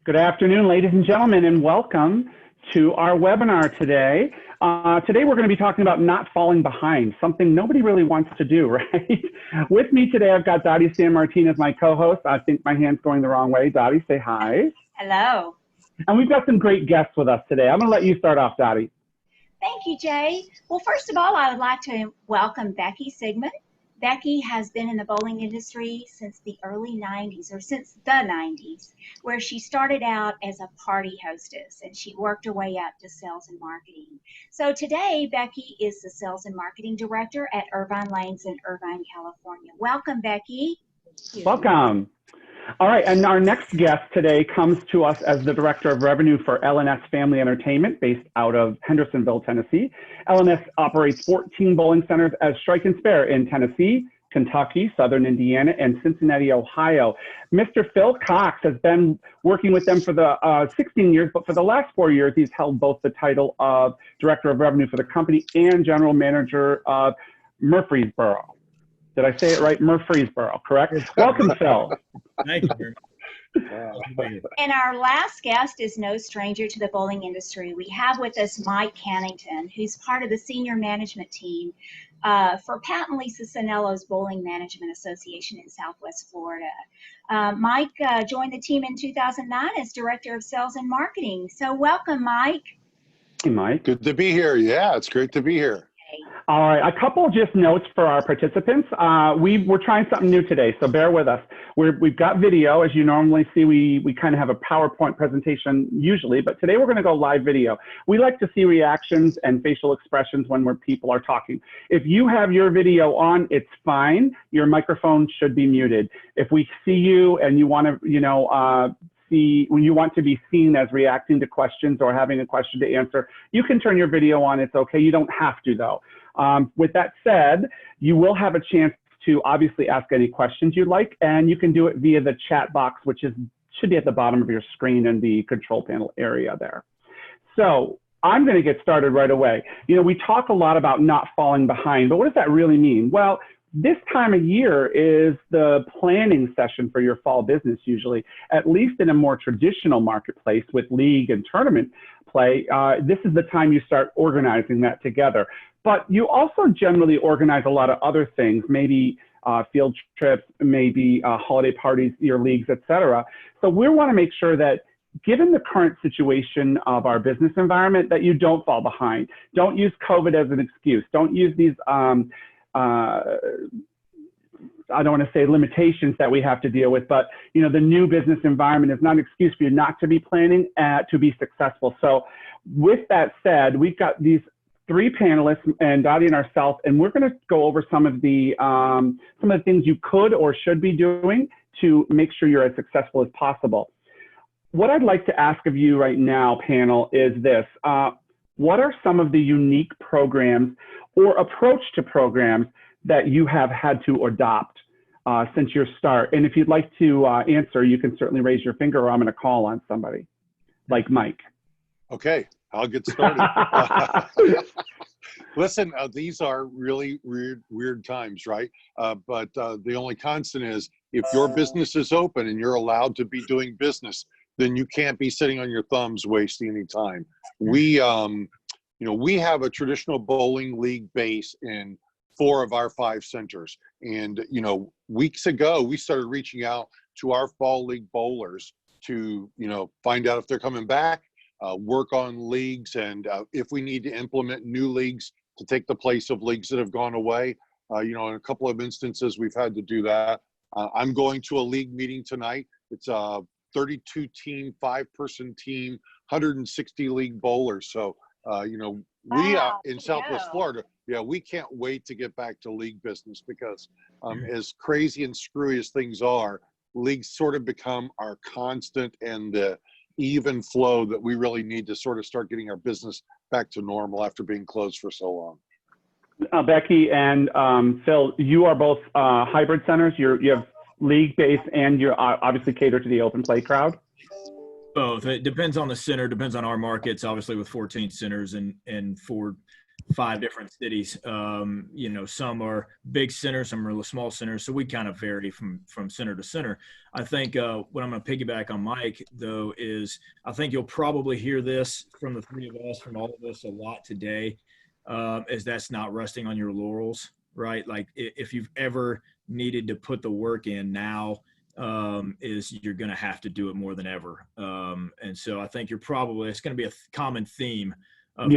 Good afternoon, ladies and gentlemen, and welcome to our webinar today. Today we're going to be talking about not falling behind, something nobody really wants to do, right? With me today, I've got Dottie San Martin as my co-host. I think my hand's going the wrong way. Dottie, say hi. Hello. And we've got some great guests with us today. I'm going to let you start off, Dottie. Thank you, Jay. Well, first of all, I would like to welcome Becky Sigmund. Becky has been in the bowling industry since the early 90s, or since the 90s, where she started out as a party hostess, and she worked her way up to sales and marketing. So today, Becky is the sales and marketing director at Irvine Lanes in Irvine, California. Welcome, Becky. Welcome. All right, and our next guest today comes to us as the Director of Revenue for L&S Family Entertainment based out of Hendersonville, Tennessee. L&S operates 14 bowling centers as Strike and Spare in Tennessee, Kentucky, Southern Indiana, and Cincinnati, Ohio. Mr. Phil Cox has been working with them for the 16 years, but for the last 4 years, he's held both the title of Director of Revenue for the company and General Manager of Murfreesboro. Did I say it right? Murfreesboro, correct? Welcome, Phil. Thank you. And our last guest is no stranger to the bowling industry. We have with us Mike Cannington, who's part of the senior management team for Pat and Lisa Sanello's Bowling Management Association in Southwest Florida. Mike joined the team in 2009 as Director of Sales and Marketing. So welcome, Mike. Hey, Mike. Good to be here. Yeah, it's great to be here. All right, a couple just notes for our participants. We're trying something new today, so bear with us. We've got video. As you normally see, we kind of have a PowerPoint presentation usually, but today we're going to go live video. We like to see reactions and facial expressions when people are talking. If you have your video on, it's fine. Your microphone should be muted. If we see you and you want to, when you want to be seen as reacting to questions or having a question to answer, you can turn your video on. It's okay. You don't have to, though. With that said, you will have a chance to obviously ask any questions you'd like, and you can do it via the chat box, which should be at the bottom of your screen in the control panel area there. So I'm going to get started right away. You know, we talk a lot about not falling behind, but what does that really mean? Well, this time of year is the planning session for your fall business usually, at least in a more traditional marketplace with league and tournament play. This is the time you start organizing that together. But you also generally organize a lot of other things, maybe field trips, maybe holiday parties, your leagues, etc. So we want to make sure that given the current situation of our business environment, that you don't fall behind. Don't use COVID as an excuse. Don't use these I don't want to say limitations that we have to deal with, but you know, the new business environment is not an excuse for you not to be planning to be successful. So with that said, we've got these three panelists and Dottie and ourselves, and we're going to go over some of the things you could or should be doing to make sure you're as successful as possible. What I'd like to ask of you right now, panel, is this. What are some of the unique programs or approach to programs that you have had to adopt since your start? And if you'd like to answer, you can certainly raise your finger, or I'm going to call on somebody like Mike. Okay, I'll get started. Listen, these are really weird times, right? But the only constant is if your business is open and you're allowed to be doing business, then you can't be sitting on your thumbs wasting any time. We have a traditional bowling league base in 4 of our 5 centers. And, you know, weeks ago, we started reaching out to our fall league bowlers to, you know, find out if they're coming back, work on leagues, and if we need to implement new leagues to take the place of leagues that have gone away. You know, in a couple of instances, we've had to do that. I'm going to a league meeting tonight. It's a 32-team, 5-person team, 160 league bowlers. So, you know, we in Southwest Florida, yeah, we can't wait to get back to league business because as crazy and screwy as things are, leagues sort of become our constant and the even flow that we really need to sort of start getting our business back to normal after being closed for so long. Becky and Phil, you are both hybrid centers. You have league base and you're obviously cater to the open play crowd. Both. It depends on the center, depends on our markets, obviously with 14 centers and for 5 different cities. You know, some are big centers, some are small centers, so we kind of vary from center to center. I think what I'm going to piggyback on Mike, though, is I think you'll probably hear this from the 3 of us, from all of us, a lot today, is that's not resting on your laurels, right? Like if you've ever needed to put the work in, now is you're going to have to do it more than ever. And so I think it's going to be a common theme of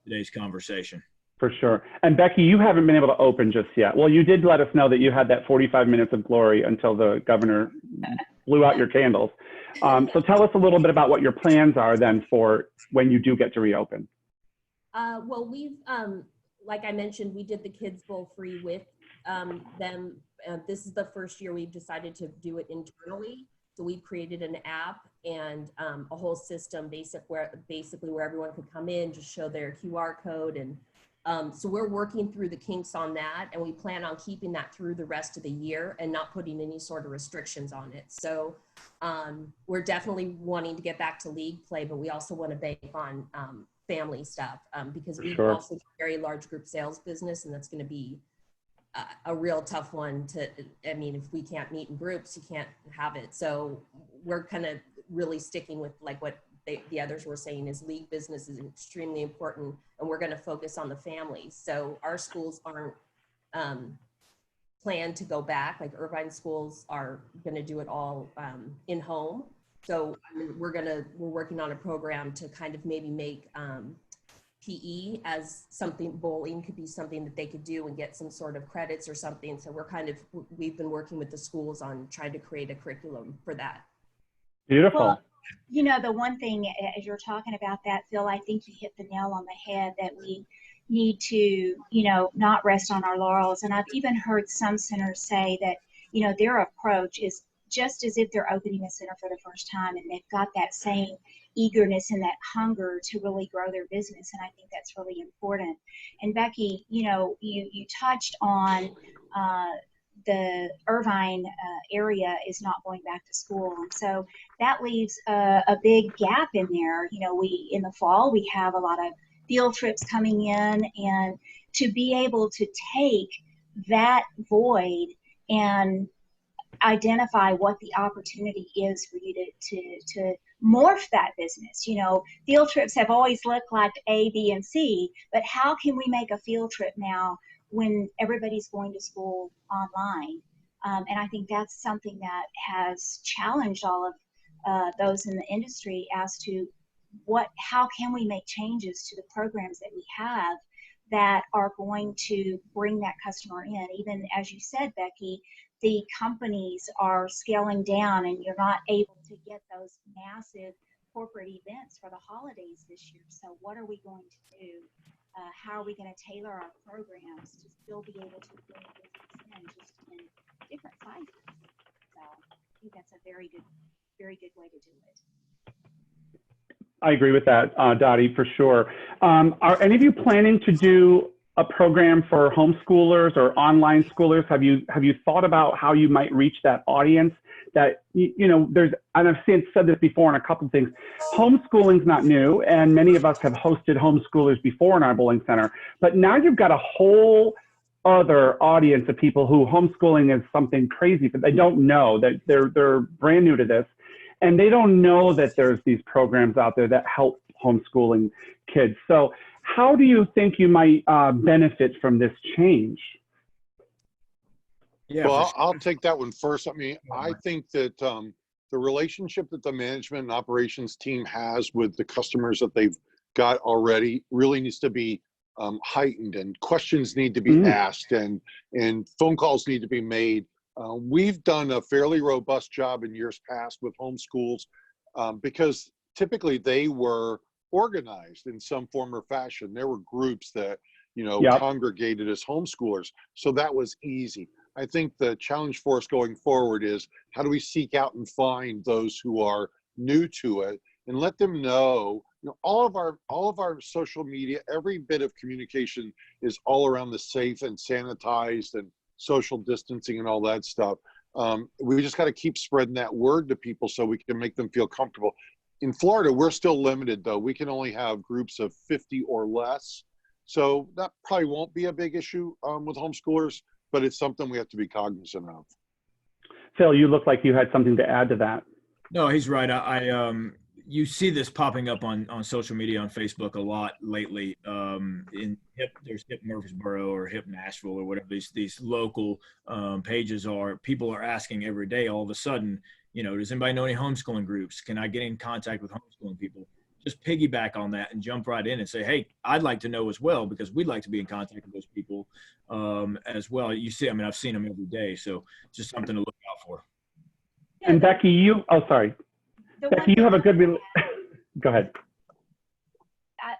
today's conversation. For sure. And Becky, you haven't been able to open just yet. Well, you did let us know that you had that 45 minutes of glory until the governor blew out your candles. So tell us a little bit about what your plans are then for when you do get to reopen. Well, we've, like I mentioned, we did the Kids Bowl free with them. This is the first year we've decided to do it internally. So we've created an app and a whole system basically where everyone could come in, just show their QR code. And so we're working through the kinks on that, and we plan on keeping that through the rest of the year and not putting any sort of restrictions on it. So we're definitely wanting to get back to league play, but we also want to bank on family stuff because we also do a very large group sales business, and that's going to be a real tough one to, I mean, if we can't meet in groups, you can't have it. So we're kind of really sticking with like what the others were saying is league business is extremely important, and we're going to focus on the families. So our schools aren't planned to go back. Like Irvine schools are going to do it all in home. So I mean, we're working on a program to kind of maybe make PE as something, bowling could be something that they could do and get some sort of credits or something. So we've been working with the schools on trying to create a curriculum for that. Beautiful. Well, you know, the one thing as you're talking about that, Phil, I think you hit the nail on the head that we need to, you know, not rest on our laurels. And I've even heard some centers say that, you know, their approach is just as if they're opening a center for the first time, and they've got that same eagerness and that hunger to really grow their business. And I think that's really important. And Becky, you know, you touched on the Irvine area is not going back to school. And so that leaves a big gap in there. You know, in the fall, we have a lot of field trips coming in, and to be able to take that void and identify what the opportunity is for you to morph that business. You know, field trips have always looked like A, B, and C, but how can we make a field trip now when everybody's going to school online? And I think that's something that has challenged all of those in the industry as to how can we make changes to the programs that we have that are going to bring that customer in. Even as you said, Becky, the companies are scaling down and you're not able to get those massive corporate events for the holidays this year. So what are we going to do? How are we going to tailor our programs to still be able to bring business in just in different sizes? So I think that's a very good way to do it. I agree with that, Dottie, for sure. Are any of you planning to do a program for homeschoolers or online schoolers? Have you thought about how you might reach that audience? That you know, and I've said this before in a couple of things. Homeschooling's not new, and many of us have hosted homeschoolers before in our bowling center. But now you've got a whole other audience of people who homeschooling is something crazy, but they don't know that they're brand new to this. And they don't know that there's these programs out there that help homeschooling kids. So how do you think you might benefit from this change? Yeah, well, I'll take that one first. I mean, I think that the relationship that the management and operations team has with the customers that they've got already really needs to be heightened, and questions need to be asked, and phone calls need to be made. We've done a fairly robust job in years past with homeschools because typically they were organized in some form or fashion. There were groups that, you know, congregated as homeschoolers. So that was easy. I think the challenge for us going forward is how do we seek out and find those who are new to it and let them know, you know, all of our social media, every bit of communication is all around the safe and sanitized and social distancing and all that stuff. We just got to keep spreading that word to people so we can make them feel comfortable. In Florida, we're still limited though. We can only have groups of 50 or less. So that probably won't be a big issue with homeschoolers, but it's something we have to be cognizant of. Phil, you look like you had something to add to that. No, he's right. You see this popping up on social media, on Facebook a lot lately. There's Hip Murfreesboro or Hip Nashville or whatever these local pages are. People are asking every day, all of a sudden, does anybody know any homeschooling groups? Can I get in contact with homeschooling people? Just piggyback on that and jump right in and say, hey, I'd like to know as well, because we'd like to be in contact with those people as well. You see, I've seen them every day. So just something to look out for. And Becky, Becky, you have a good, go ahead.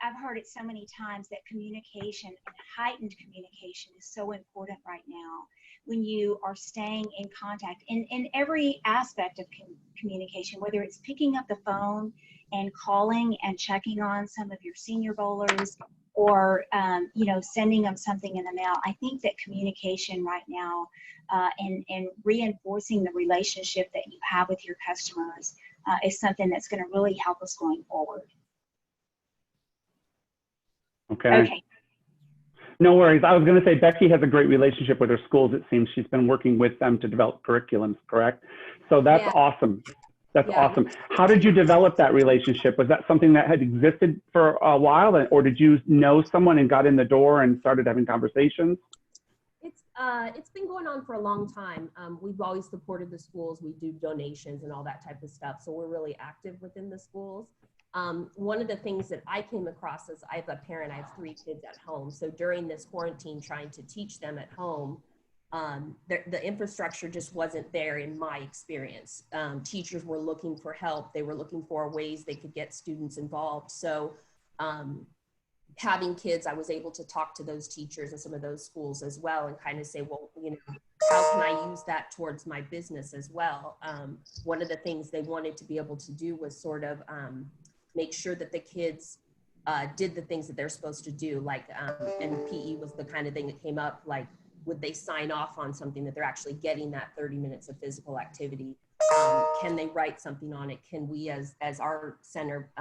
I've heard it so many times that communication, and heightened communication, is so important right now when you are staying in contact in every aspect of communication, whether it's picking up the phone and calling and checking on some of your senior bowlers, or sending them something in the mail. I think that communication right now and reinforcing the relationship that you have with your customers is something that's going to really help us going forward. Okay. No worries. I was going to say Becky has a great relationship with her schools. It seems she's been working with them to develop curriculums, correct? So that's awesome. That's awesome. How did you develop that relationship? Was that something that had existed for a while, or did you know someone and got in the door and started having conversations? It's been going on for a long time. We've always supported the schools. We do donations and all that type of stuff. So we're really active within the schools. One of the things that I came across is I have a parent, I have 3 kids at home. So during this quarantine, trying to teach them at home, the infrastructure just wasn't there in my experience. Teachers were looking for help. They were looking for ways they could get students involved. So having kids, I was able to talk to those teachers and some of those schools as well and kind of say, well, how can I use that towards my business as well? One of the things they wanted to be able to do was sort of make sure that the kids did the things that they're supposed to do, like, and PE was the kind of thing that came up, like, would they sign off on something that they're actually getting that 30 minutes of physical activity? Can they write something on it? Can we as our center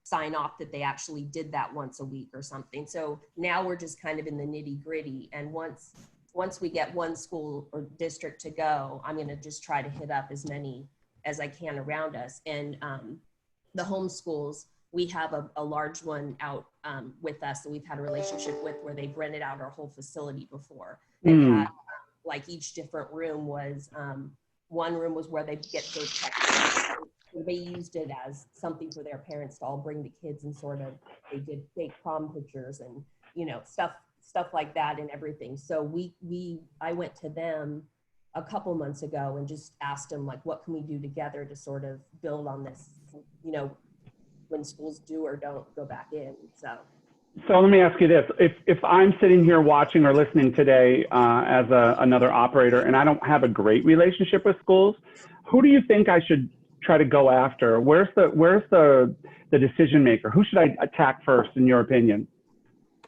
sign off that they actually did that once a week or something? So now we're just kind of in the nitty gritty. And once we get one school or district to go, I'm gonna just try to hit up as many as I can around us. And the homeschools, we have a large one out with us that we've had a relationship with, where they've rented out our whole facility before. They've had, like, each different room was, one room was where they get to check. They used it as something for their parents to all bring the kids, and sort of, they did fake prom pictures and, stuff like that and everything. So I went to them a couple months ago and just asked them, like, what can we do together to sort of build on this, when schools do or don't go back in. So let me ask you this. If I'm sitting here watching or listening today as another operator, and I don't have a great relationship with schools, who do you think I should try to go after? Where's the decision maker? Who should I attack first, in your opinion?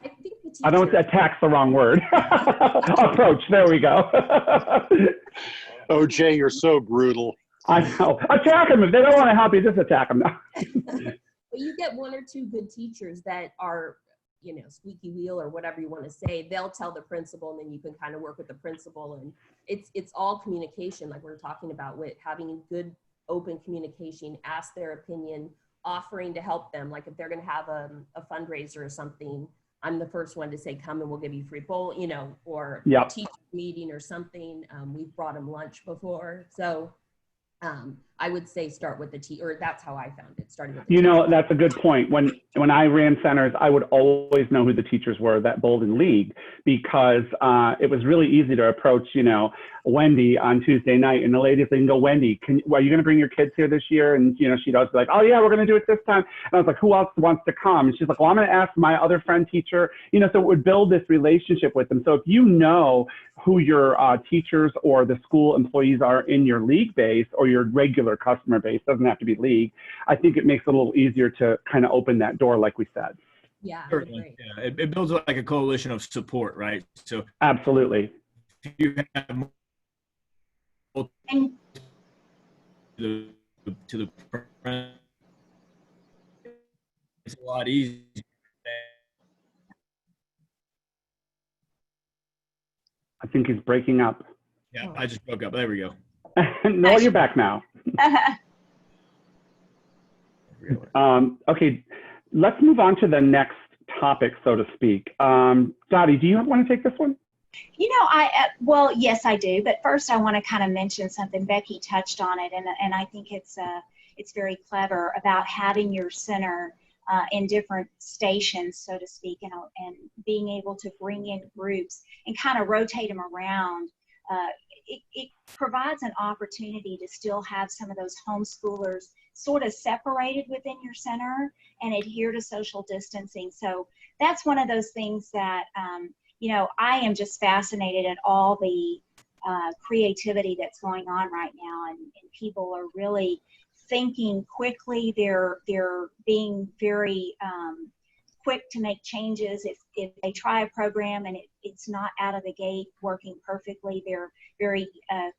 I think the teacher. I don't attack's the wrong word. Approach. There we go. Oh, Jay, you're so brutal. I know. Attack them. If they don't want to help you, just attack them. But you get 1 or 2 good teachers that are, squeaky wheel or whatever you want to say. They'll tell the principal, and then you can kind of work with the principal. And it's all communication, like we're talking about, with having good open communication, ask their opinion, offering to help them. Like if they're going to have a fundraiser or something, I'm the first one to say, come and we'll give you free bowl, or a teacher meeting or something. We've brought them lunch before. So I would say start with the teacher, or that's how I found it, starting with the teacher. That's a good point. When I ran centers, I would always know who the teachers were that bowled in league, because it was really easy to approach, Wendy on Tuesday night, and the ladies, they can go, Wendy, are you going to bring your kids here this year? And, she'd always be like, oh yeah, we're going to do it this time. And I was like, who else wants to come? And she's like, well, I'm going to ask my other friend teacher, so it would build this relationship with them. So if you know who your teachers or the school employees are in your league base or your regular customer base, doesn't have to be league, I think it makes it a little easier to kind of open that door, like we said. Yeah, certainly. Yeah, it builds like a coalition of support, right? So absolutely. If you have to the it's a lot easier. think he's breaking up. Yeah, I just broke up. There we go. No, you're back now. Okay, let's move on to the next topic, so to speak. Dottie, do you want to take this one? You know, well, yes, I do. But first, I want to kind of mention something. Becky touched on it, and I think it's very clever about having your center in different stations, so to speak, and being able to bring in groups and kind of rotate them around. It provides an opportunity to still have some of those homeschoolers sort of separated within your center and adhere to social distancing. So that's one of those things that, you know, I am just fascinated at all the creativity that's going on right now, and people are really thinking quickly. They're being very quick to make changes. If they try a program and it's not out of the gate working perfectly, they're very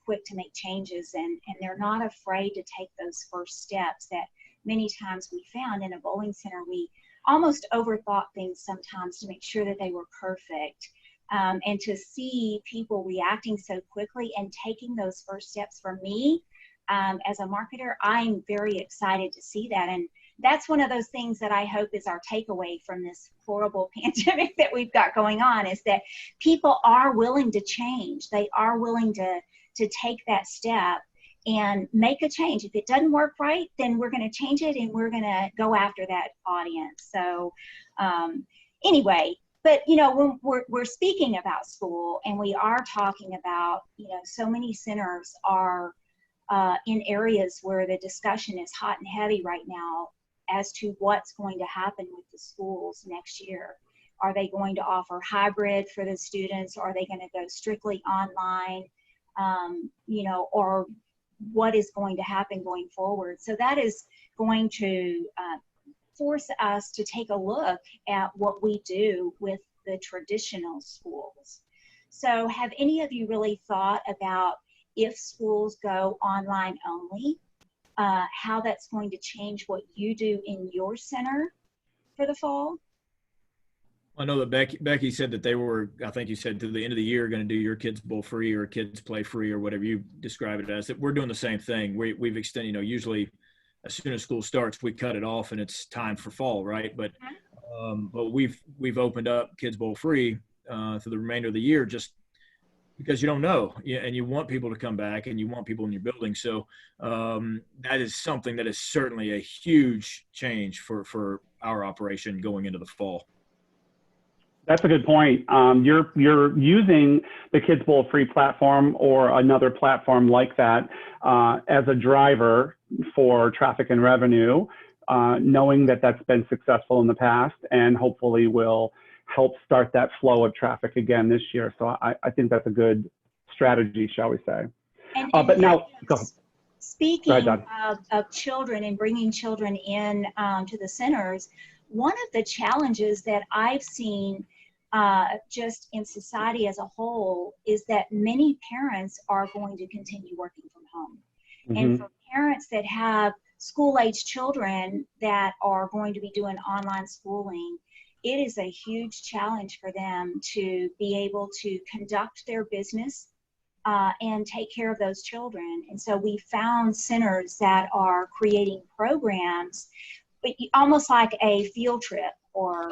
quick to make changes, and they're not afraid to take those first steps that many times we found in a bowling center. We almost overthought things sometimes to make sure that they were perfect. And to see people reacting so quickly and taking those first steps, for me, as a marketer, I'm very excited to see that. And that's one of those things that I hope is our takeaway from this horrible pandemic that we've got going on, is that people are willing to change. They are willing to take that step and make a change. If it doesn't work right, then we're going to change it and we're going to go after that audience. So anyway, but you know, when we're speaking about school and we are talking about, you know, so many centers are in areas where the discussion is hot and heavy right now as to what's going to happen with the schools next year. Are they going to offer hybrid for the students? Are they going to go strictly online? You know, or what is going to happen going forward? So that is going to force us to take a look at what we do with the traditional schools. So have any of you really thought about, if schools go online only, how that's going to change what you do in your center for the fall? I know that Becky said that they were, I think you said, to the end of the year, going to do your kids bowl free or kids play free or whatever you describe it as. That we're doing the same thing. We've extended, you know, usually as soon as school starts, we cut it off and it's time for fall, right? But we've opened up kids bowl free for the remainder of the year, just because you don't know, and you want people to come back and you want people in your building. So that is something that is certainly a huge change for our operation going into the fall. That's a good point. You're using the Kids Bowl Free platform or another platform like that as a driver for traffic and revenue, knowing that that's been successful in the past and hopefully will help start that flow of traffic again this year. So I think that's a good strategy, shall we say. But now, go ahead. Speaking of children and bringing children in to the centers, one of the challenges that I've seen just in society as a whole is that many parents are going to continue working from home. Mm-hmm. And for parents that have school-age children that are going to be doing online schooling, it is a huge challenge for them to be able to conduct their business and take care of those children. And so we found centers that are creating programs, but almost like a field trip or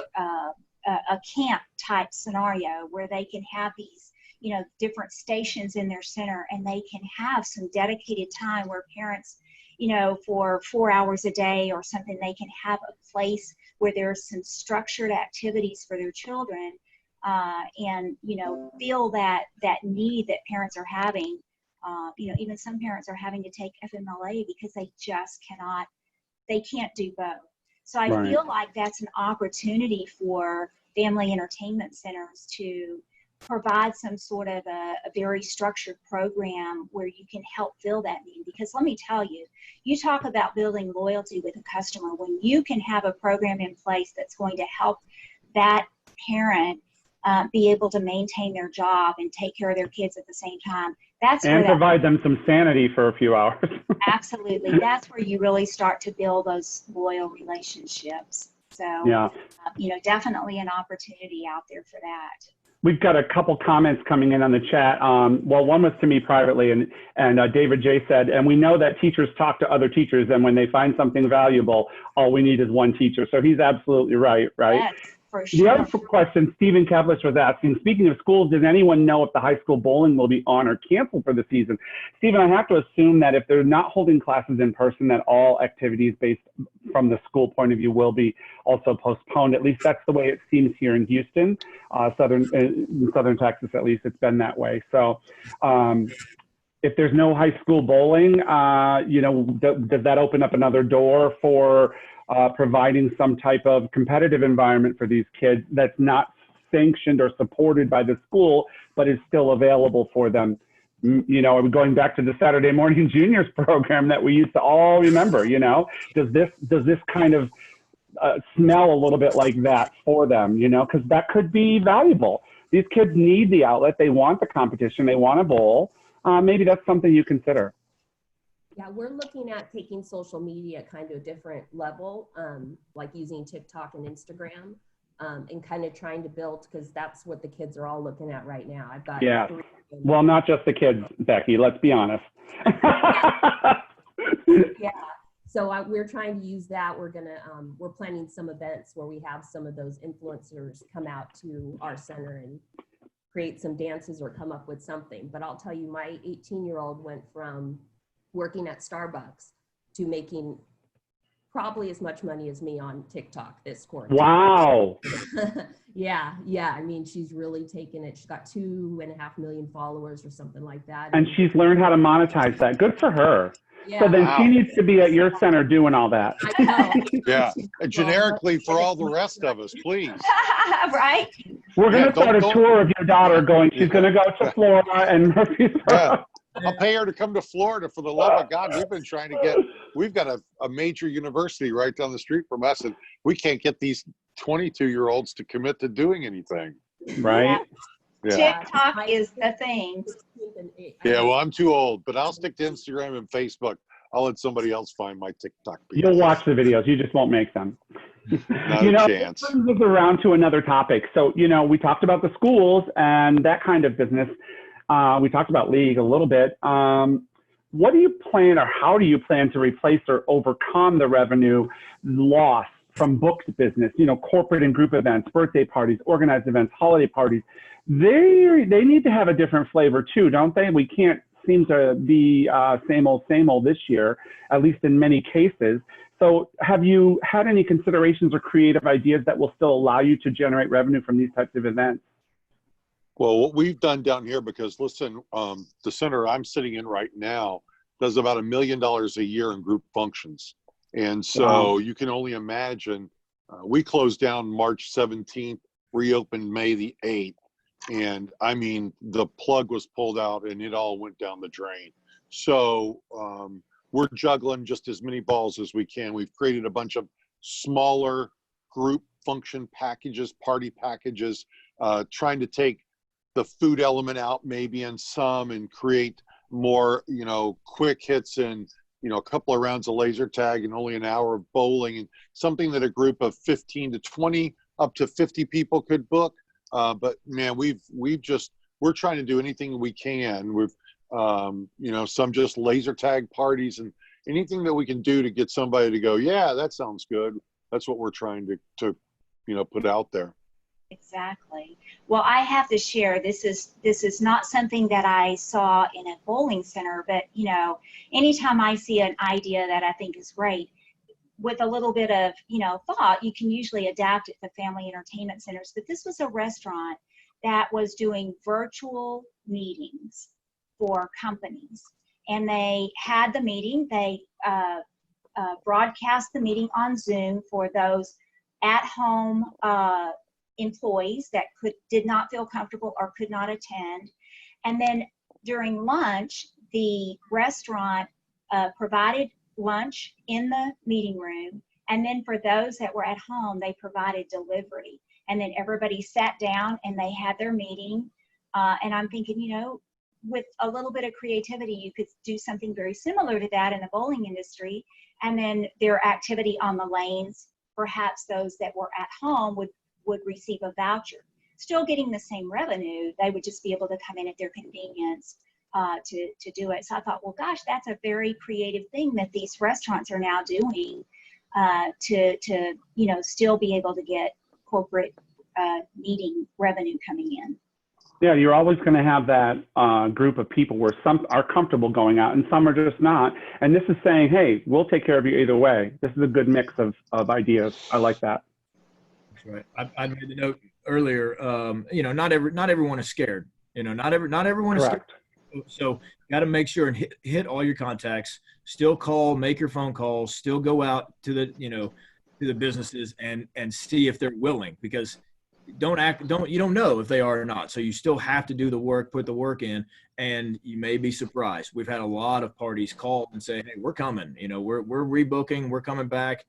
a camp type scenario where they can have these, you know, different stations in their center, and they can have some dedicated time where parents, you know, for 4 hours a day or something, they can have a place where there's some structured activities for their children, and, you know, feel that need that parents are having. You know, even some parents are having to take FMLA because they just can't do both. So I feel like that's an opportunity for family entertainment centers to provide some sort of a very structured program where you can help fill that need. Because let me tell you, you talk about building loyalty with a customer, when you can have a program in place that's going to help that parent be able to maintain their job and take care of their kids at the same time. And provide them some sanity for a few hours. Absolutely. That's where you really start to build those loyal relationships. So, you know, definitely an opportunity out there for that. We've got a couple comments coming in on the chat. Well, one was to me privately, and David J said, and we know that teachers talk to other teachers, and when they find something valuable, all we need is one teacher. So he's absolutely right, right? Yes, for The sure. other question Stephen Kevlish was asking, speaking of schools, does anyone know if the high school bowling will be on or canceled for the season? Stephen, I have to assume that if they're not holding classes in person, that all activities based from the school point of view will be also postponed. At least that's the way it seems here in Houston, in Southern Texas, at least it's been that way. So if there's no high school bowling, you know, does that open up another door for providing some type of competitive environment for these kids that's not sanctioned or supported by the school, but is still available for them? You know, going back to the Saturday Morning Juniors program that we used to all remember, you know, does this kind of smell a little bit like that for them, you know, because that could be valuable. These kids need the outlet. They want the competition. They want a bowl. Maybe that's something you consider. Yeah, we're looking at taking social media kind of a different level, like using TikTok and Instagram, and kind of trying to build, because that's what the kids are all looking at right now. I've got yeah. Well, not just the kids, Becky, let's be honest. Yeah. So we're trying to use that. We're planning some events where we have some of those influencers come out to our center and create some dances or come up with something. But I'll tell you, my 18-year-old went from working at Starbucks to making probably as much money as me on TikTok this quarter. Wow. Yeah. I mean, she's really taken it. She's got 2.5 million followers or something like that. And she's learned how to monetize that. Good for her. Yeah. So then Wow. she needs to be at your center doing all that. I know. Yeah, generically for all the rest of us, please. Right? We're going to start a tour of your daughter going, she's going to go to Florida and Murfreesboro. Yeah. I'll pay her to come to Florida, for the love of God. We've been trying to get, we've got a major university right down the street from us, and we can't get these 22-year-olds to commit to doing anything. Right? Yeah. TikTok is the thing. Yeah, well, I'm too old, but I'll stick to Instagram and Facebook. I'll let somebody else find my TikTok people. You'll watch the videos. You just won't make them. Not you a know, chance. this brings us around to another topic. So, you know, we talked about the schools and that kind of business. We talked about league a little bit. What do you plan, or how do you plan to replace or overcome the revenue loss from booked business? You know, corporate and group events, birthday parties, organized events, holiday parties. They need to have a different flavor too, don't they? We can't seem to be same old this year, at least in many cases. So have you had any considerations or creative ideas that will still allow you to generate revenue from these types of events? Well, what we've done down here, because listen, the center I'm sitting in right now does about $1 million a year in group functions. And so Wow. you can only imagine, we closed down March 17th, reopened May the 8th. And I mean, the plug was pulled out and it all went down the drain. So we're juggling just as many balls as we can. We've created a bunch of smaller group function packages, party packages, trying to take the food element out maybe in some and create more, you know, quick hits and, you know, a couple of rounds of laser tag and only an hour of bowling, and something that a group of 15 to 20 up to 50 people could book. But man, we're trying to do anything we can. We've, you know, some just laser tag parties and anything that we can do to get somebody to go, yeah, that sounds good. That's what we're trying to you know, put out there. Exactly. Well, I have to share, this is not something that I saw in a bowling center, but you know, anytime I see an idea that I think is great, with a little bit of, you know, thought, you can usually adapt it to family entertainment centers. But this was a restaurant that was doing virtual meetings for companies, and they had the meeting. They broadcast the meeting on Zoom for those at-home employees that did not feel comfortable or could not attend. And then during lunch, the restaurant provided lunch in the meeting room. And then for those that were at home, they provided delivery. And then everybody sat down and they had their meeting. And I'm thinking, you know, with a little bit of creativity, you could do something very similar to that in the bowling industry. And then their activity on the lanes, perhaps those that were at home would receive a voucher. still getting the same revenue. They would just be able to come in at their convenience to do it. So I thought, well, gosh, that's a very creative thing that these restaurants are now doing to still be able to get corporate meeting revenue coming in. Yeah, you're always going to have that group of people where some are comfortable going out and some are just not. And this is saying, hey, we'll take care of you either way. This is a good mix of ideas. I like that. That's right. I made the note earlier. Not everyone is scared. Not everyone is scared. Correct. So got to make sure and hit all your contacts. Still call, make your phone calls. Still go out to the businesses and see if they're willing, because you don't know if they are or not. So you still have to do the work, put the work in, and you may be surprised. We've had a lot of parties call and say, hey, we're coming. We're rebooking. We're coming back.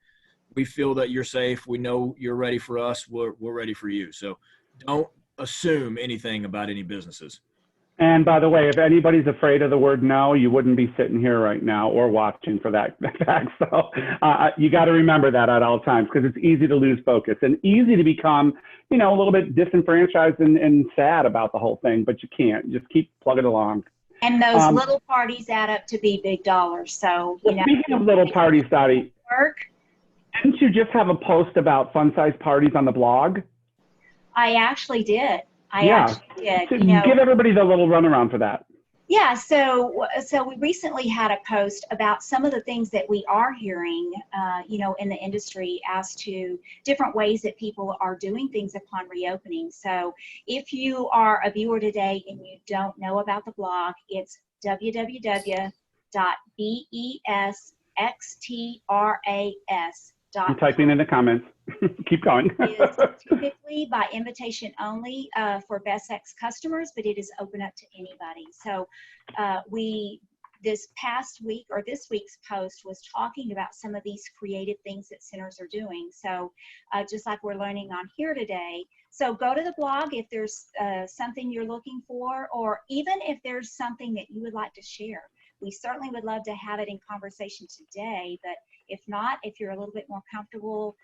We feel that you're safe. We know you're ready for us. We're ready for you. So don't assume anything about any businesses. And by the way, if anybody's afraid of the word no, you wouldn't be sitting here right now or watching for that fact. So you got to remember that at all times, because it's easy to lose focus and easy to become, a little bit disenfranchised and sad about the whole thing, but you can't. Just keep plugging along. And those little parties add up to be big dollars. So, speaking of little parties, Dottie, didn't you just have a post about fun-sized parties on the blog? I actually did. Actually did. Give everybody the little runaround for that. Yeah, so we recently had a post about some of the things that we are hearing, in the industry as to different ways that people are doing things upon reopening. So if you are a viewer today and you don't know about the blog, it's www.besxtras.com. I'm typing in the comments. Keep going. It is typically by invitation only for Best Ex customers, but it is open up to anybody. So this past week, or this week's post, was talking about some of these creative things that centers are doing. So just like we're learning on here today. So go to the blog if there's something you're looking for, or even if there's something that you would like to share. We certainly would love to have it in conversation today, but if not, if you're a little bit more comfortable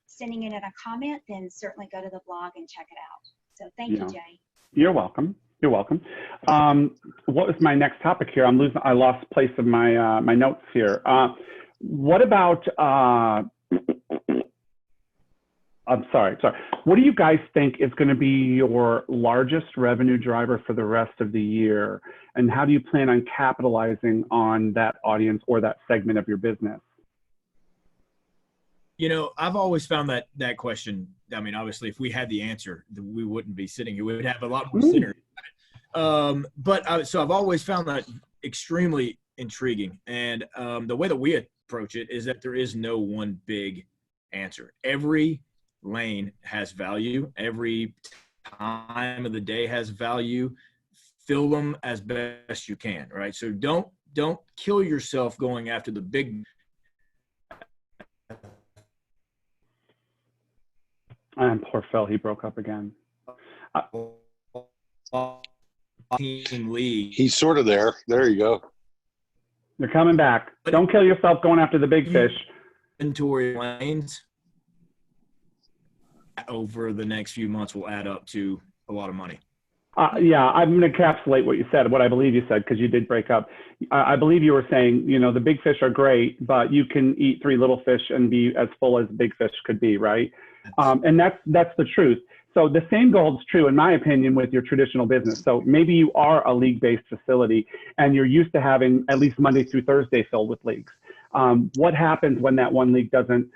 sending it in a comment, then certainly go to the blog and check it out. So thank you, Jay. You're welcome. You're welcome. What was my next topic here? I lost place of my my notes here. What about? I'm sorry. What do you guys think is going to be your largest revenue driver for the rest of the year? And how do you plan on capitalizing on that audience or that segment of your business? I've always found that question. I mean, obviously, if we had the answer, we wouldn't be sitting here. We would have a lot more centers. So I've always found that extremely intriguing. And the way that we approach it is that there is no one big answer. Every lane has value. Every time of the day has value. Fill them as best you can, right? So don't kill yourself going after the big. And poor Phil, he broke up again. Team league. He's sort of there. There you go. You're coming back. Don't kill yourself going after the big fish. Inventory lanes over the next few months will add up to a lot of money. Yeah, I'm going to encapsulate what you said, what I believe you said, because you did break up. I believe you were saying, the big fish are great, but you can eat 3 little fish and be as full as big fish could be, right? And that's the truth. So the same holds true, in my opinion, with your traditional business. So maybe you are a league-based facility and you're used to having at least Monday through Thursday filled with leagues. What happens when that one league doesn't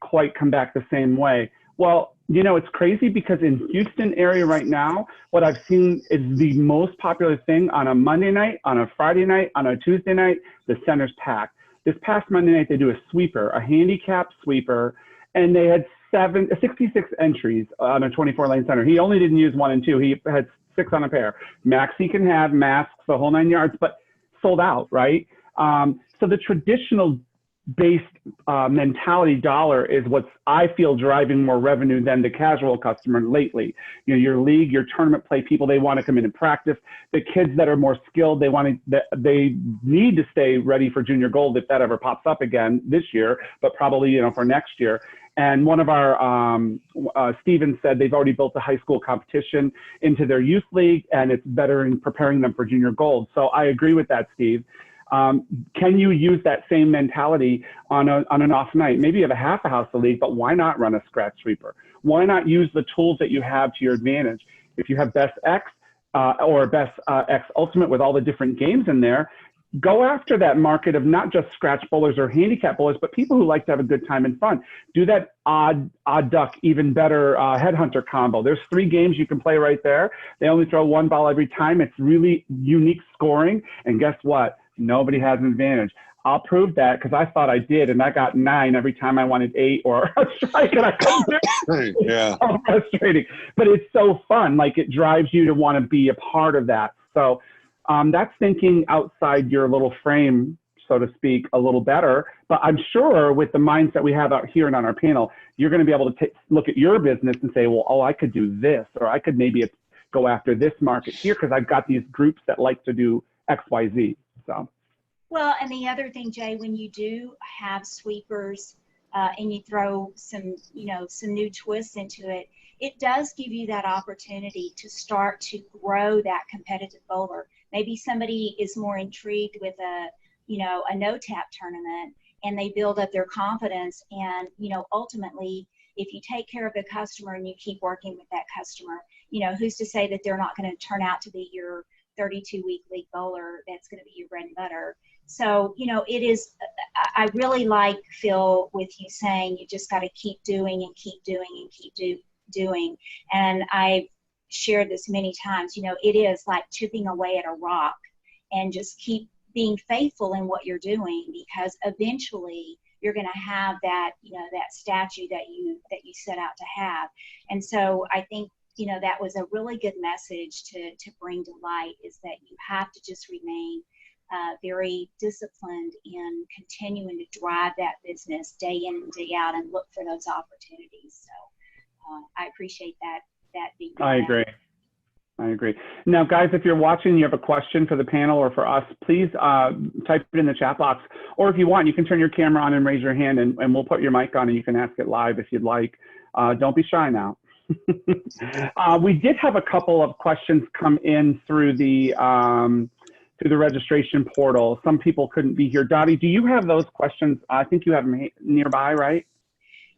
quite come back the same way? Well, it's crazy because in Houston area right now, what I've seen is the most popular thing on a Monday night, on a Friday night, on a Tuesday night, the center's packed. This past Monday night, they do a sweeper, a handicap sweeper, and they had 66 entries on a 24-lane center. He only didn't use 1 and 2. He had 6 on a pair. Max he can have, masks, the whole 9 yards, but sold out, right? So the traditional based mentality dollar is what's, I feel, driving more revenue than the casual customer lately. You know, your league, your tournament play people, they want to come in and practice. The kids that are more skilled, they need to stay ready for junior gold if that ever pops up again this year, but probably, you know, for next year. And one of our, Steven said they've already built a high school competition into their youth league, and it's better in preparing them for junior gold. So I agree with that, Steve. Can you use that same mentality on an off night? Maybe you have a half a house league, but why not run a scratch sweeper? Why not use the tools that you have to your advantage? If you have best X or best X Ultimate with all the different games in there, go after that market of not just scratch bowlers or handicap bowlers, but people who like to have a good time and fun. Do that odd duck, even better headhunter combo. There's 3 games you can play right there. They only throw 1 ball every time. It's really unique scoring. And guess what? Nobody has an advantage. I'll prove that because I thought I did, and I got 9 every time I wanted 8 or a strike, and I couldn't do it. Yeah. It's so frustrating, but it's so fun. Like, it drives you to want to be a part of that. So that's thinking outside your little frame, so to speak, a little better. But I'm sure with the mindset we have out here and on our panel, you're going to be able to look at your business and say, well, oh, I could do this, or I could maybe go after this market here because I've got these groups that like to do X, Y, Z. So. Well, and the other thing, Jay, when you do have sweepers and you throw some, you know, some new twists into it, it does give you that opportunity to start to grow that competitive bowler. Maybe somebody is more intrigued with a, you know, a no-tap tournament, and they build up their confidence. And, you know, ultimately, if you take care of the customer and you keep working with that customer, you know, who's to say that they're not going to turn out to be your 32-week league bowler that's going to be your bread and butter. So, you know, it is, I really like, Phil, with you saying you just got to keep doing and keep doing and keep doing. And I've shared this many times, you know, it is like chipping away at a rock, and just keep being faithful in what you're doing, because eventually you're going to have that, you know, that statue that you set out to have. And so I think, you know, that was a really good message to bring to light, is that you have to just remain very disciplined in continuing to drive that business day in and day out and look for those opportunities. So I appreciate that being. I agree. Now, guys, if you're watching and you have a question for the panel or for us, please type it in the chat box. Or if you want, you can turn your camera on and raise your hand, and we'll put your mic on and you can ask it live if you'd like. Don't be shy now. We did have a couple of questions come in through the registration portal. Some people couldn't be here. Dottie, do you have those questions? I think you have them nearby, right?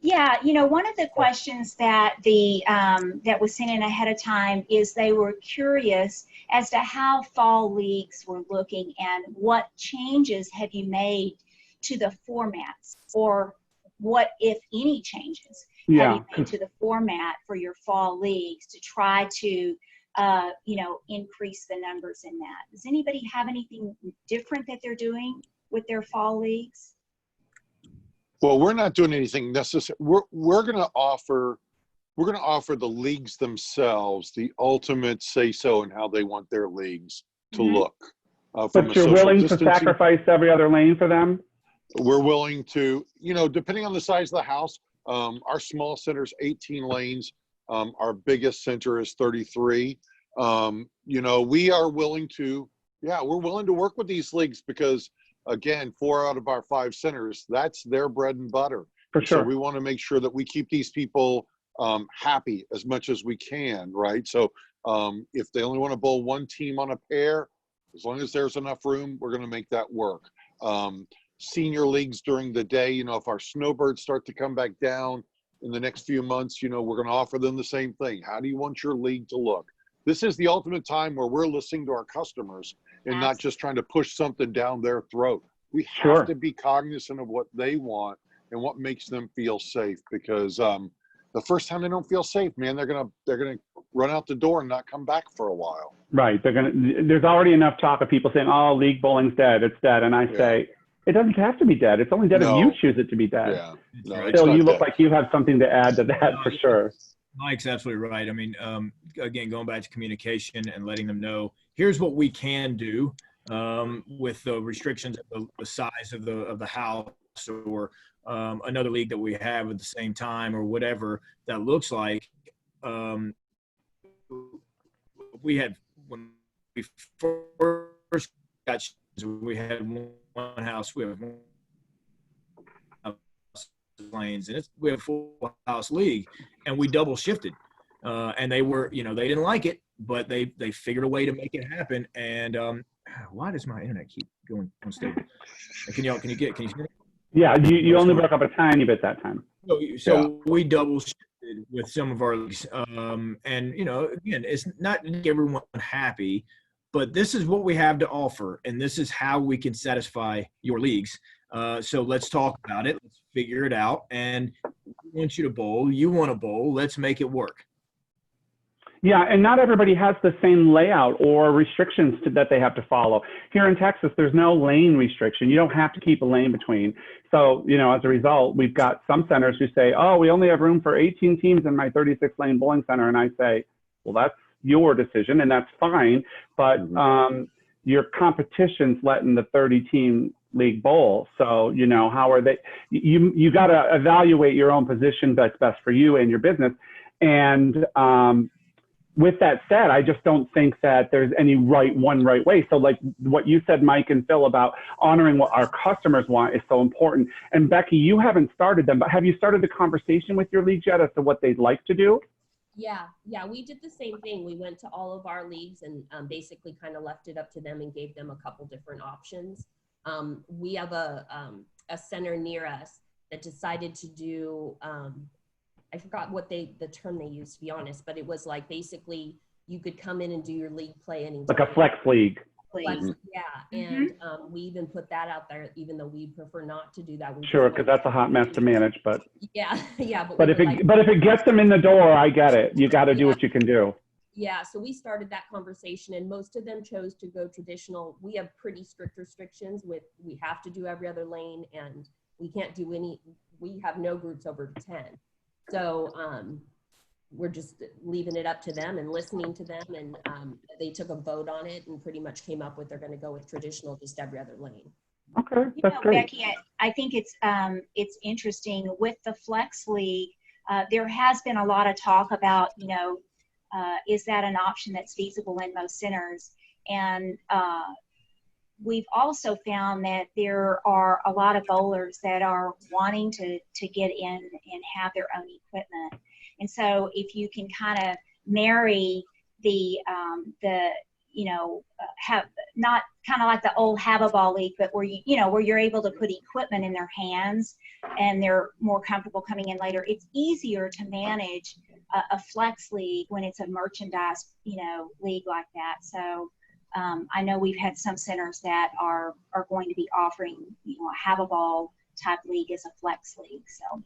Yeah, you know, one of the questions that that was sent in ahead of time is they were curious as to how fall leagues were looking and what changes have you made to the formats, or what, if any, changes have you made to the format for your fall leagues to try to, you know, increase the numbers in that. Does anybody have anything different that they're doing with their fall leagues? Well, we're not doing anything necessary. We're going to offer the leagues themselves the ultimate say-so in how they want their leagues to look. But you're willing to sacrifice every other lane for them? We're willing to, you know, depending on the size of the house. Our small center's 18 lanes. Our biggest center is 33. You know, we are willing to, we're willing to work with these leagues because, again, 4 out of our 5 centers, that's their bread and butter. For sure. So we want to make sure that we keep these people happy as much as we can, right? So if they only want to bowl one team on a pair, as long as there's enough room, we're going to make that work. Senior leagues during the day, you know, if our snowbirds start to come back down in the next few months, you know, we're going to offer them the same thing. How do you want your league to look? This is the ultimate time where we're listening to our customers and not just trying to push something down their throat. We have to be cognizant of what they want and what makes them feel safe, because the first time they don't feel safe, man, they're gonna run out the door and not come back for a while. Right. There's already enough talk of people saying, "Oh, league bowling's dead. It's dead," and I say, it doesn't have to be dead. It's only dead if you choose it to be dead. Yeah. No, Phil, you look like you have something to add to that for sure. Mike's absolutely right. I mean, again, going back to communication and letting them know, here's what we can do with the restrictions of the size of the house or another league that we have at the same time, or whatever that looks like. We had, when we first got, we had one house, we have lanes, and we have a full house league, and we double shifted, and they were, they didn't like it, but they figured a way to make it happen. And why does my internet keep going unstable? Can you hear me? Yeah, you only broke up a tiny bit that time. So we double shifted with some of our leagues, and again, it's not to make everyone happy, but this is what we have to offer, and this is how we can satisfy your leagues. So let's talk about it. Let's figure it out. And we want you to bowl. You want to bowl. Let's make it work. Yeah, and not everybody has the same layout or restrictions that they have to follow. Here in Texas, there's no lane restriction. You don't have to keep a lane between. So, as a result, we've got some centers who say, oh, we only have room for 18 teams in my 36-lane bowling center. And I say, well, that's your decision, and that's fine. But your competition's letting the 30-team league bowl. So, how are they? You got to evaluate your own position that's best for you and your business. And with that said, I just don't think that there's any one right way. So like what you said, Mike and Phil, about honoring what our customers want is so important. And Becky, you haven't started them, but have you started the conversation with your leagues yet as to what they'd like to do? Yeah, we did the same thing. We went to all of our leagues and basically kind of left it up to them and gave them a couple different options. We have a center near us that decided to do, I forgot what the term they used, to be honest, but it was like basically you could come in and do your league play anytime. Like a flex league. Yeah, and we even put that out there, even though we prefer not to do that. Sure, because that's a hot mess to manage, but yeah. But if it gets them in the door, I get it. You got to do what you can do. Yeah, so we started that conversation, and most of them chose to go traditional. We have pretty strict restrictions with we have to do every other lane, and we can't do we have no groups over 10. So we're just leaving it up to them and listening to them, and they took a vote on it and pretty much came up with they're going to go with traditional, just every other lane. Okay, that's great. Becky, I think it's interesting with the Flex League. There has been a lot of talk about, is that an option that's feasible in most centers? And we've also found that there are a lot of bowlers that are wanting to get in and have their own equipment. And so if you can kind of marry have not kind of like the old have a ball league, but where where you're able to put equipment in their hands and they're more comfortable coming in later. It's easier to manage a flex league when it's a merchandise, league like that. So I know we've had some centers that are going to be offering, a have a ball type league as a flex league. So.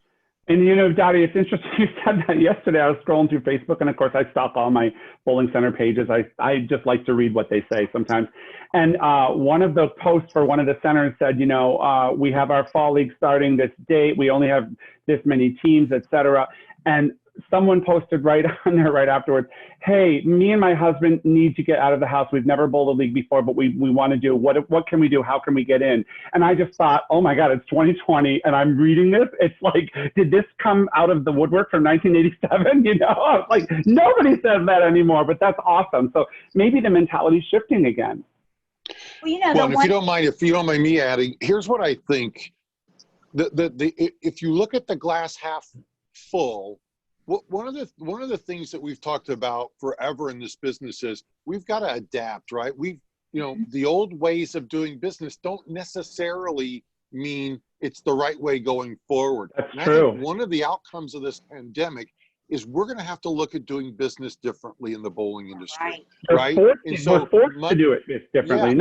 And Dottie, it's interesting you said that yesterday. I was scrolling through Facebook, and of course I stalk all my bowling center pages. I just like to read what they say sometimes. And one of the posts for one of the centers said, we have our fall league starting this date. We only have this many teams, etc. And someone posted right on there right afterwards, hey, me and my husband need to get out of the house. We've never bowled a league before, but we want to do, what can we do? How can we get in? And I just thought, oh my God, it's 2020 and I'm reading this. It's like, did this come out of the woodwork from 1987? I was like, nobody says that anymore, but that's awesome. So maybe the mentality's shifting again. Well, if you don't mind me adding, here's what I think. If you look at the glass half full, one of the things that we've talked about forever in this business is we've got to adapt, right? The old ways of doing business don't necessarily mean it's the right way going forward. That's true. I think one of the outcomes of this pandemic is we're going to have to look at doing business differently in the bowling industry, right? We're forced to do it differently.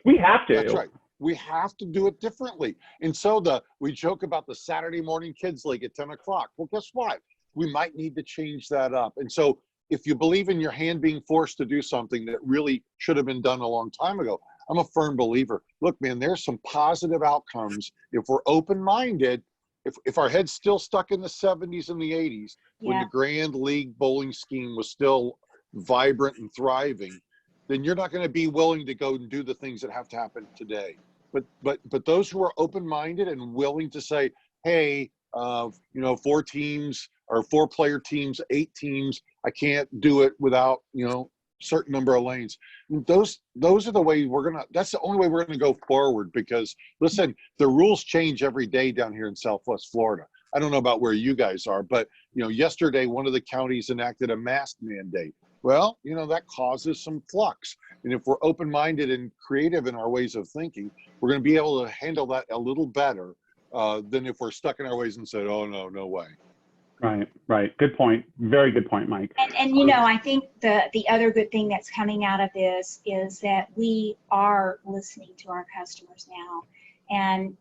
We have to. That's right. We have to do it differently. And so we joke about the Saturday morning kids league at 10 o'clock. Well, guess what? We might need to change that up. And so if you believe in your hand being forced to do something that really should have been done a long time ago, I'm a firm believer. Look, man, there's some positive outcomes if we're open-minded. If our head's still stuck in the 70s and the 80s, when the Grand League bowling scheme was still vibrant and thriving, then you're not going to be willing to go and do the things that have to happen today. but those who are open-minded and willing to say, hey, 4 teams or 4-player teams, 8 teams, I can't do it without, certain number of lanes. Those are the way that's the only way we're gonna go forward, because listen, the rules change every day down here in Southwest Florida. I don't know about where you guys are, but yesterday one of the counties enacted a mask mandate. Well, that causes some flux. And if we're open-minded and creative in our ways of thinking, we're going to be able to handle that a little better than if we're stuck in our ways and said, oh, no way. Right. Good point. Very good point, Mike. And I think the other good thing that's coming out of this is that we are listening to our customers now. And,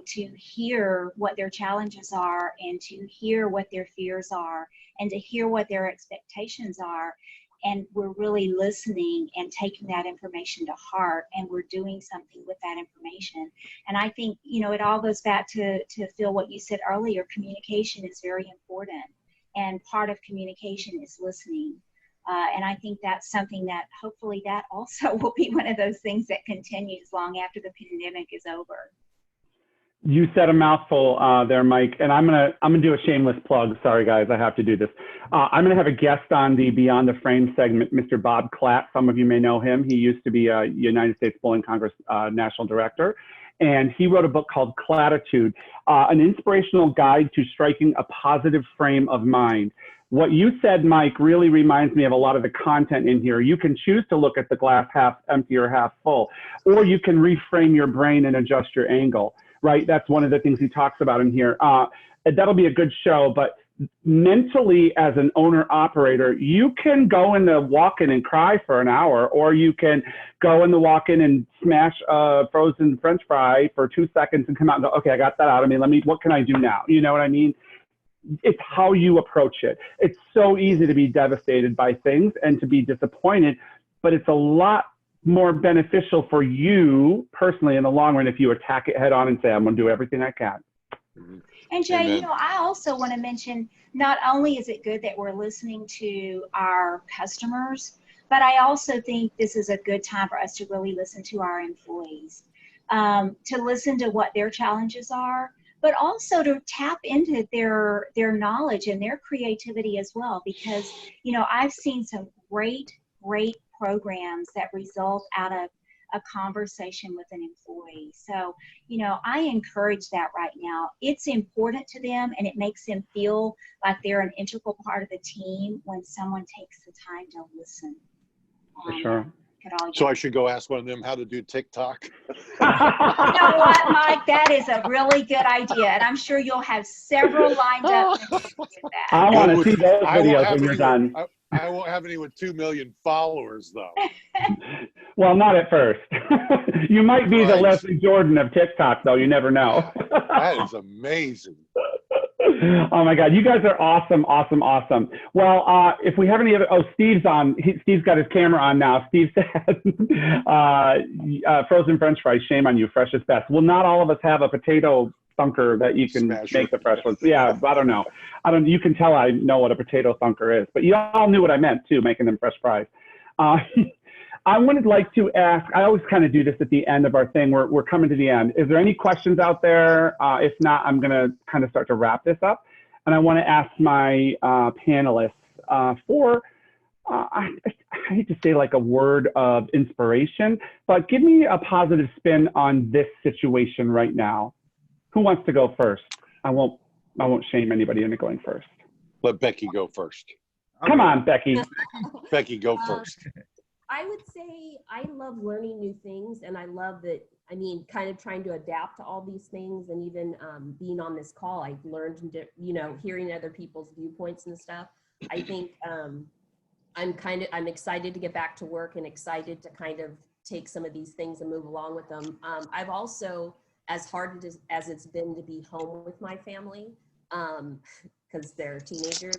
to hear what their challenges are, and to hear what their fears are, and to hear what their expectations are. And we're really listening and taking that information to heart, and we're doing something with that information. And I think, it all goes back to Phil, what you said earlier. Communication is very important. And part of communication is listening. And I think that's something that hopefully that also will be one of those things that continues long after the pandemic is over. You said a mouthful there, Mike, and I'm gonna do a shameless plug. Sorry, guys, I have to do this. I'm gonna have a guest on the Beyond the Frame segment, Mr. Bob Clatt. Some of you may know him. He used to be a United States Bowling Congress National Director, and he wrote a book called Clattitude, an inspirational guide to striking a positive frame of mind. What you said, Mike, really reminds me of a lot of the content in here. You can choose to look at the glass half empty or half full, or you can reframe your brain and adjust your angle, right? That's one of the things he talks about in here. That'll be a good show, but mentally as an owner-operator, you can go in the walk-in and cry for an hour, or you can go in the walk-in and smash a frozen French fry for 2 seconds and come out and go, okay, I got that out of me. What can I do now? You know what I mean? It's how you approach it. It's so easy to be devastated by things and to be disappointed, but it's a lot more beneficial for you personally in the long run if you attack it head on and say, I'm going to do everything I can. And Jay, I also want to mention, not only is it good that we're listening to our customers, but I also think this is a good time for us to really listen to our employees, to listen to what their challenges are, but also to tap into their knowledge and their creativity as well. Because, I've seen some great programs that result out of a conversation with an employee. So, I encourage that right now. It's important to them, and it makes them feel like they're an integral part of the team when someone takes the time to listen. For sure. So I should go ask one of them how to do TikTok. You know what, Mike? That is a really good idea, and I'm sure you'll have several lined up to get that. I want to see those videos when you're done. I won't have any with 2 million followers, though. Well, not at first. You might be the Leslie Jordan of TikTok, though. You never know. That is amazing. Oh my God, you guys are awesome. Well, if we have any other, Steve's on. Steve's got his camera on now. Steve said, frozen French fries, shame on you, fresh is best. Well, not all of us have a potato thunker that you can make the fresh ones. Yeah, I don't know. You can tell I know what a potato thunker is, but you all knew what I meant too, making them fresh fries. I would like to ask, I always kind of do this at the end of our thing. We're coming to the end. Is there any questions out there? If not, I'm going to kind of start to wrap this up. And I want to ask my panelists for, I hate to say like a word of inspiration, but give me a positive spin on this situation right now. Who wants to go first? I won't shame anybody into going first. Let Becky go first. Come on, Becky. Becky, go first. I would say I love learning new things, and I love that, kind of trying to adapt to all these things, and even being on this call, I've learned, hearing other people's viewpoints and stuff. I think I'm excited to get back to work and excited to kind of take some of these things and move along with them. I've also, as hard as it's been to be home with my family, because they're teenagers,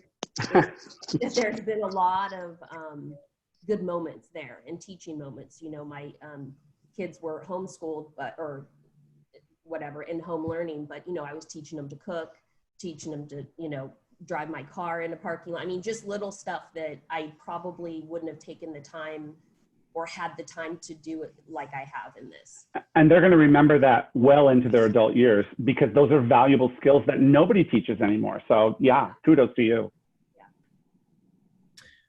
there's been a lot of good moments there and teaching moments. My kids were homeschooled, or whatever, in home learning, but I was teaching them to cook, teaching them to drive my car in a parking lot. Just little stuff that I probably wouldn't have taken the time or had the time to do it like I have in this. And they're going to remember that well into their adult years, because those are valuable skills that nobody teaches anymore. So yeah, kudos to you. Yeah.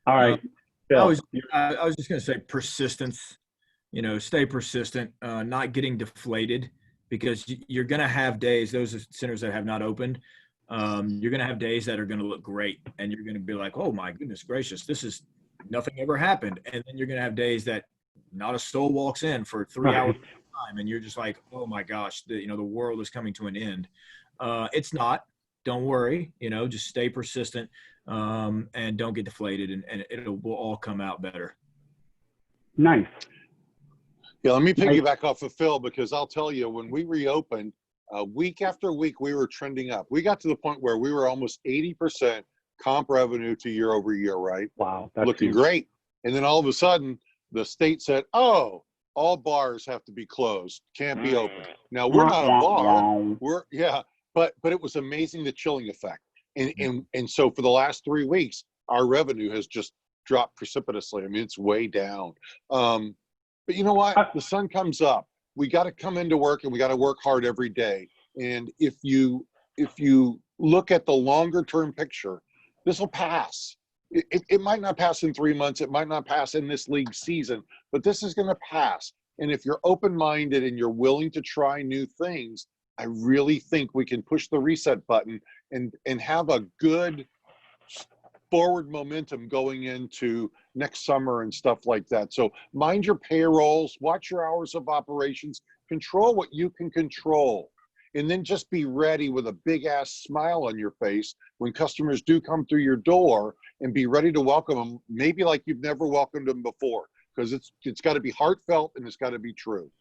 All right, Bill. I was just going to say persistence, stay persistent, not getting deflated, because you're going to have days, those centers that have not opened, you're going to have days that are going to look great. And you're going to be like, oh my goodness gracious, nothing ever happened. And then you're going to have days that not a soul walks in for 3 hours at a time. And you're just like, oh my gosh, the world is coming to an end. It's not, don't worry, just stay persistent, and don't get deflated, and it will all come out better. Nice. Yeah, let me piggyback off of Phil, because I'll tell you, when we reopened, week after week, we were trending up. We got to the point where we were almost 80% comp revenue to year over year, right? Wow. That's looking huge. great. And then all of a sudden, the state said, oh, all bars have to be closed, can't be open. Now, we're not a bar. But it was amazing, the chilling effect. And so for the last 3 weeks, our revenue has just dropped precipitously. I mean, it's way down. But you know what? The sun comes up. We got to come into work, and we got to work hard every day. And if you look at the longer term picture, this will pass. It might not pass in 3 months. It might not pass in this league season, but this is going to pass. And if you're open-minded and you're willing to try new things, I really think we can push the reset button and have a good forward momentum going into next summer and stuff like that. So mind your payrolls, watch your hours of operations, control what you can control, and then just be ready with a big ass smile on your face when customers do come through your door, and be ready to welcome them, maybe like you've never welcomed them before, because it's got to be heartfelt and it's got to be true.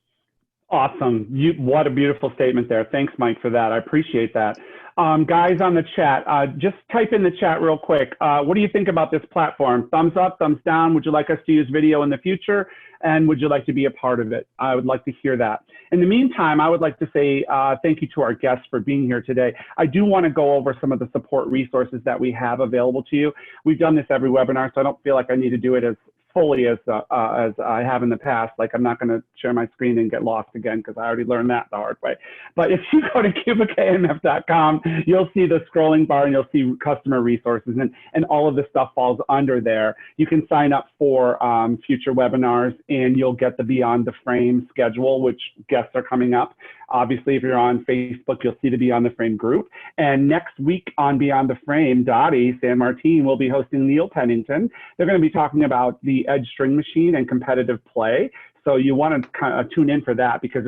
Awesome. What a beautiful statement there. Thanks, Mike, for that. I appreciate that. Guys on the chat, just type in the chat real quick. What do you think about this platform? Thumbs up, thumbs down? Would you like us to use video in the future? And would you like to be a part of it? I would like to hear that. In the meantime, I would like to say thank you to our guests for being here today. I do want to go over some of the support resources that we have available to you. We've done this every webinar, so I don't feel like I need to do it as fully as I have in the past. Like, I'm not going to share my screen and get lost again, because I already learned that the hard way. But if you go to cubicaamf.com, you'll see the scrolling bar, and you'll see customer resources, and all of this stuff falls under there. You can sign up for future webinars, and you'll get the Beyond the Frame schedule, which guests are coming up. Obviously, if you're on Facebook, you'll see the Beyond the Frame group. And next week on Beyond the Frame, Dottie San Martin will be hosting Neil Pennington. They're going to be talking about the Edge string machine and competitive play. So you want to kind of tune in for that, because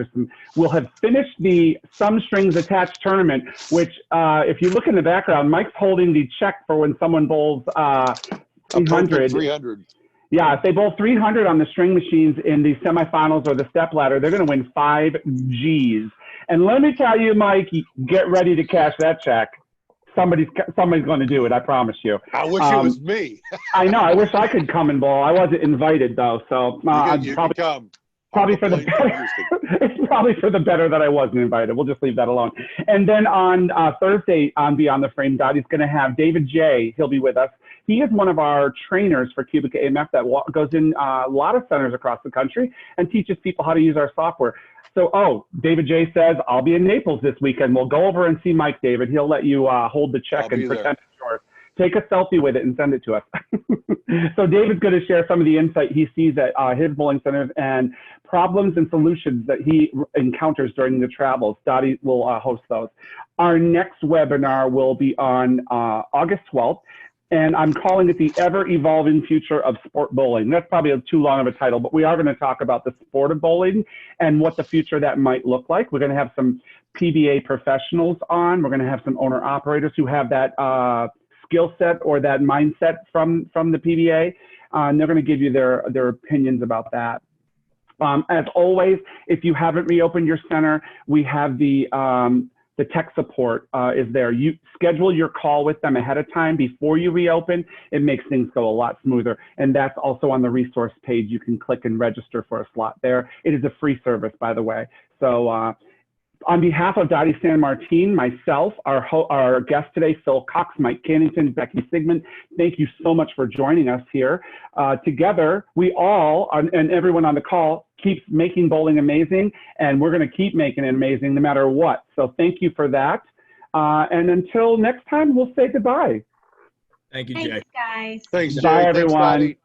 we'll have finished the Some Strings Attached tournament, which if you look in the background, Mike's holding the check for when someone bowls 300. Yeah, if they bowl 300 on the string machines in the semifinals or the step ladder, they're going to win 5 Gs. And let me tell you, Mike, get ready to cash that check. Somebody's going to do it, I promise you. I wish it was me. I know. I wish I could come and bowl. I wasn't invited, though, so you can come. Probably for the better. It's probably for the better that I wasn't invited. We'll just leave that alone. And then on Thursday on Beyond the Frame, Dottie's going to have David J. He'll be with us. He is one of our trainers for Cubica AMF that goes in a lot of centers across the country and teaches people how to use our software. So, David J. says, I'll be in Naples this weekend. We'll go over and see Mike, David. He'll let you hold the check and pretend it's yours. Take a selfie with it and send it to us. So David's going to share some of the insight he sees at his bowling centers and problems and solutions that he encounters during the travels. Dottie will host those. Our next webinar will be on August 12th. And I'm calling it the ever-evolving future of sport bowling. That's probably too long of a title, but we are going to talk about the sport of bowling and what the future of that might look like. We're going to have some PBA professionals on. We're going to have some owner-operators who have that skill set or that mindset from the PBA. And they're going to give you their opinions about that. As always, if you haven't reopened your center, we have the tech support is there. You schedule your call with them ahead of time before you reopen. It makes things go a lot smoother. And that's also on the resource page. You can click and register for a slot there. It is a free service, by the way. So On behalf of Dottie San Martin, myself, our guest today, Phil Cox, Mike Cannington, Becky Sigmund, thank you so much for joining us here. Together, we all, and everyone on the call, keeps making bowling amazing, and we're going to keep making it amazing no matter what. So thank you for that. And until next time, we'll say goodbye. Thank you, Jay. Thanks, guys. Thanks, Jay. Bye, Thanks, everyone. Dottie.